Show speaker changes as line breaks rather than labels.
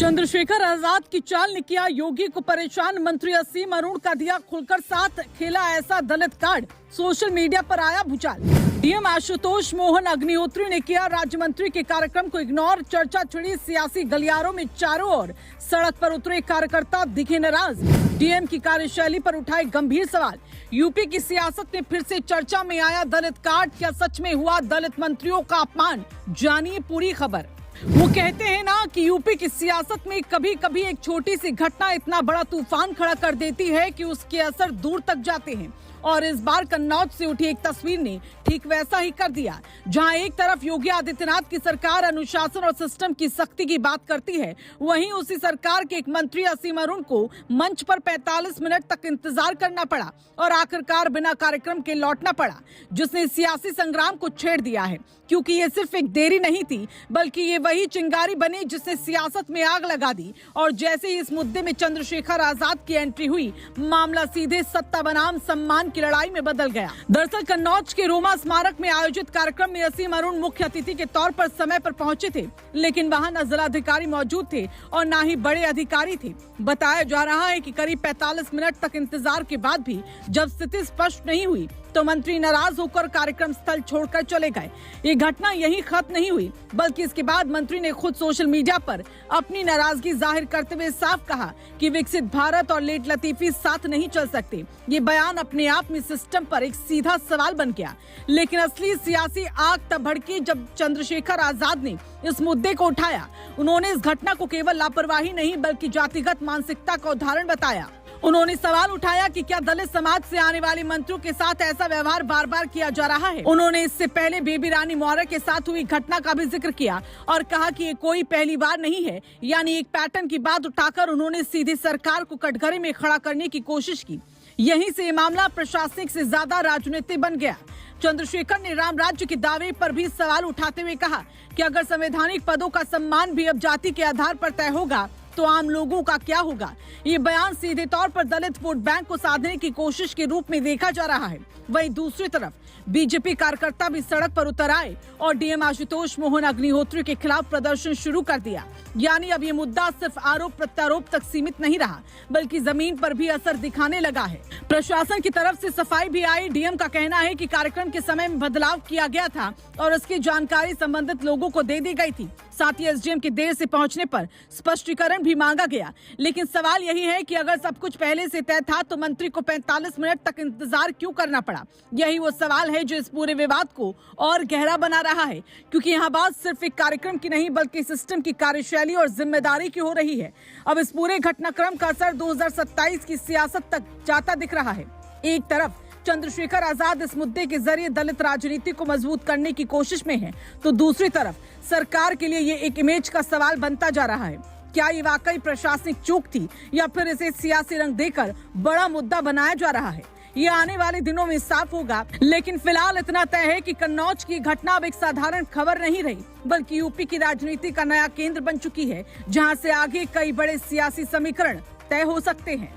चंद्रशेखर आजाद की चाल ने किया योगी को परेशान। मंत्री असीम अरुण का दिया खुलकर साथ, खेला ऐसा दलित कार्ड। सोशल मीडिया पर आया भूचाल। डीएम आशुतोष मोहन अग्निहोत्री ने किया राज्य मंत्री के कार्यक्रम को इग्नोर। चर्चा छिड़ी सियासी गलियारों में चारों ओर। सड़क पर उतरे कार्यकर्ता दिखे नाराज। डीएम की कार्यशैली पर उठाए गंभीर सवाल। यूपी की सियासत में फिर से चर्चा में आया दलित कार्ड। क्या सच में हुआ दलित मंत्रियों का अपमान? जानिए पूरी खबर। वो कहते हैं ना कि यूपी की सियासत में कभी कभी एक छोटी सी घटना इतना बड़ा तूफान खड़ा कर देती है कि उसके असर दूर तक जाते हैं। और इस बार कन्नौज से उठी एक तस्वीर ने ठीक वैसा ही कर दिया। जहां एक तरफ योगी आदित्यनाथ की सरकार अनुशासन और सिस्टम की सख्ती की बात करती है, वहीं उसी सरकार के एक मंत्री असीम अरुण को मंच पर 45 मिनट तक इंतजार करना पड़ा और आखिरकार बिना कार्यक्रम के लौटना पड़ा, जिसने सियासी संग्राम को छेड़ दिया है। क्योंकि ये सिर्फ एक देरी नहीं थी, बल्कि ये वही चिंगारी बनी जिसने सियासत में आग लगा दी। और जैसे ही इस मुद्दे में चंद्रशेखर आजाद की एंट्री हुई, मामला सीधे सत्ता बनाम सम्मान की लड़ाई में बदल गया। दरअसल कन्नौज के रोमा स्मारक में आयोजित कार्यक्रम में असीम अरुण मुख्य अतिथि के तौर पर समय पर पहुंचे थे, लेकिन वहां न जिलाधिकारी मौजूद थे और न ही बड़े अधिकारी थे। बताया जा रहा है कि करीब 45 मिनट तक इंतजार के बाद भी जब स्थिति स्पष्ट नहीं हुई तो मंत्री नाराज होकर कार्यक्रम स्थल छोड़कर चले गए। ये घटना यहीं खत्म नहीं हुई, बल्कि इसके बाद मंत्री ने खुद सोशल मीडिया पर अपनी नाराजगी जाहिर करते हुए साफ कहा कि विकसित भारत और लेट लतीफी साथ नहीं चल सकते। ये बयान अपने आप में सिस्टम पर एक सीधा सवाल बन गया। लेकिन असली सियासी आग तब भड़की जब चंद्रशेखर आजाद ने इस मुद्दे को उठाया। उन्होंने इस घटना को केवल लापरवाही नहीं बल्कि जातिगत मानसिकता का उदाहरण बताया। उन्होंने सवाल उठाया कि क्या दलित समाज से आने वाले मंत्रियों के साथ ऐसा व्यवहार बार बार किया जा रहा है। उन्होंने इससे पहले बेबी रानी मौर्य के साथ हुई घटना का भी जिक्र किया और कहा कि ये कोई पहली बार नहीं है। यानी एक पैटर्न की बात उठाकर उन्होंने सीधे सरकार को कटघरे में खड़ा करने की कोशिश की। यहीं से ये मामला प्रशासनिक से ज्यादा राजनीतिक बन गया। चंद्रशेखर ने राम राज्य के दावे पर भी सवाल उठाते हुए कहा कि अगर संवैधानिक पदों का सम्मान भी अब जाति के आधार पर तय होगा तो आम लोगों का क्या होगा। ये बयान सीधे तौर पर दलित वोट बैंक को साधने की कोशिश के रूप में देखा जा रहा है। वहीं दूसरी तरफ बीजेपी कार्यकर्ता भी सड़क पर उतर आए और डीएम आशुतोष मोहन अग्निहोत्री के खिलाफ प्रदर्शन शुरू कर दिया। यानी अब ये मुद्दा सिर्फ आरोप प्रत्यारोप तक सीमित नहीं रहा, बल्कि जमीन पर भी असर दिखाने लगा है। प्रशासन की तरफ से सफाई भी आई। डीएम का कहना है कि कार्यक्रम के समय में बदलाव किया गया था और उसकी जानकारी संबंधित लोगों को दे दी गई थी। साथ ही एसडीएम के देर से पहुंचने पर स्पष्टीकरण भी मांगा गया। लेकिन सवाल यही है कि अगर सब कुछ पहले से तय था तो मंत्री को 45 मिनट तक इंतजार क्यों करना पड़ा। यही वो सवाल है जो इस पूरे विवाद को और गहरा बना रहा है, क्योंकि यहाँ बात सिर्फ एक कार्यक्रम की नहीं बल्कि सिस्टम की कार्यशैली और जिम्मेदारी की हो रही है। अब इस पूरे घटनाक्रम का असर 2027 की सियासत तक जाता दिख रहा है। एक तरफ चंद्रशेखर आजाद इस मुद्दे के जरिए दलित राजनीति को मजबूत करने की कोशिश में है, तो दूसरी तरफ सरकार के लिए ये एक इमेज का सवाल बनता जा रहा है। क्या ये वाकई प्रशासनिक चूक थी या फिर इसे सियासी रंग देकर बड़ा मुद्दा बनाया जा रहा है? ये आने वाले दिनों में साफ होगा। लेकिन फिलहाल इतना तय है कि कन्नौज की घटना अब एक साधारण खबर नहीं रही, बल्कि यूपी की राजनीति का नया केंद्र बन चुकी है, जहां से आगे कई बड़े सियासी समीकरण तय हो सकते हैं।